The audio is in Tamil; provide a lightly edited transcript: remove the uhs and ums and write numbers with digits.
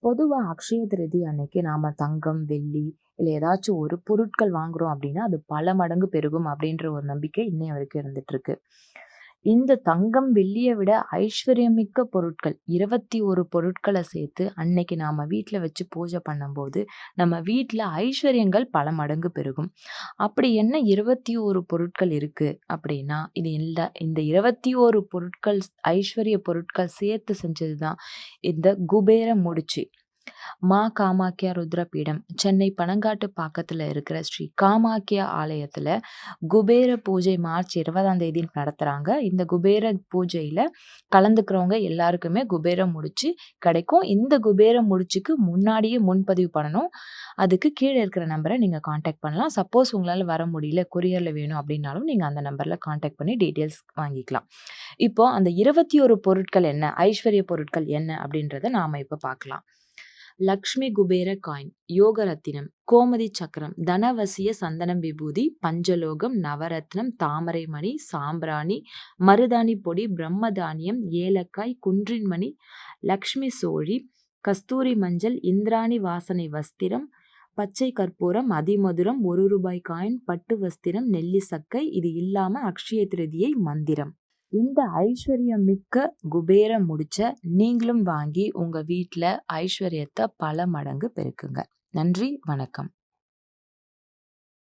பொதுவா அக்ஷய திருதி அன்னைக்கு நாம தங்கம், வெள்ளி இல்ல ஏதாச்சும் ஒரு பொருட்கள் வாங்குறோம் அப்படின்னா, அது பல மடங்கு பெருகும் அப்படின்ற ஒரு நம்பிக்கை இன்னைய வரைக்கும் இருந்துட்டு இருக்கு. இந்த தங்கம், வெள்ளிய விட ஐஸ்வர்யமிக்க பொருட்கள் 21 பொருட்கள சேர்த்து அன்னைக்கு நாம வீட்ல வச்சு பூஜை பண்ணும்போது, நம்ம வீட்ல ஐஸ்வர்யங்கள் பல மடங்கு பெருகும். அப்படி என்ன 21 பொருட்கள் இருக்கு அப்படின்னா, இந்த 21 பொருட்கள் ஐஸ்வர்ய பொருட்கள் சேர்த்து செஞ்சது தான் இந்த குபேர முடிச்சு. மா காமாக்கியா ருத்ரபீடம் சென்னை பனங்காட்டு பாக்கத்துல இருக்கிற ஸ்ரீ காமாக்கியா ஆலயத்துல குபேர பூஜை மார்ச் 20ஆம் தேதி நடத்துறாங்க. இந்த குபேர பூஜையில கலந்துக்கிறவங்க எல்லாருக்குமே குபேர முடிச்சு கிடைக்கும். இந்த குபேர முடிச்சுக்கு முன்னாடியே முன்பதிவு பண்ணணும். அதுக்கு கீழே இருக்கிற நம்பரை நீங்க காண்டாக்ட் பண்ணலாம். சப்போஸ் உங்களால வர முடியல, கொரியர்ல வேணும் அப்படின்னாலும் நீங்க அந்த நம்பர்ல காண்டாக்ட் பண்ணி டீட்டெயில்ஸ் வாங்கிக்கலாம். இப்போ அந்த 21 பொருட்கள் என்ன, ஐஸ்வர்ய பொருட்கள் என்ன அப்படின்றத நாம இப்ப பார்க்கலாம். லக்ஷ்மி குபேர காயின், யோக ரத்தினம், கோமதி சக்கரம், தனவசிய சந்தனம் விபூதி, பஞ்சலோகம், நவரத்னம், தாமரை மணி, சாம்பிராணி, மருதாணி பொடி, பிரம்மதானியம், ஏலக்காய், குன்றின் மணி, லக்ஷ்மி சோழி, கஸ்தூரி மஞ்சள், இந்திராணி வாசனை வஸ்திரம், பச்சை கற்பூரம், அதிமதுரம், ₹1 காயின், பட்டு வஸ்திரம், நெல்லி சக்கை. இது இல்லாம அக்ஷய திருதியை மந்திரம். இந்த ஐஸ்வர்யம் மிக்க குபேர முடிச்ச நீங்களும் வாங்கி உங்க வீட்ல ஐஸ்வர்யத்தை பல மடங்கு பெருக்குங்க. நன்றி, வணக்கம்.